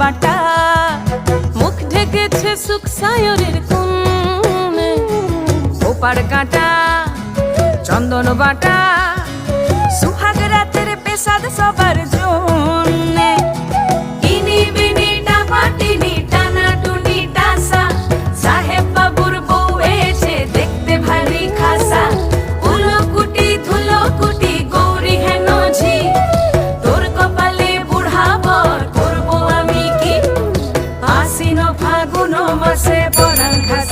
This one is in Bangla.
বাটা, মুখ ঢেকেছে সুখ সায়রের কোণে। ওপার কাটা চন্দন বাটা, সুহাগ রাতের পেশাদ সবার জন্যে। ইনি বিনি টাপাটিনি টানা টুনি টাসা, সাহেব বাবুর বউ এসে দেখতে ভারী খাসা। উলকুটি ধুলকুটি গৌরী হেন ঝি, তোর কপালে বুড়া বর করবো আমি কি। আশ্বিন ফাগুন মাসে পরাণ ঘাসে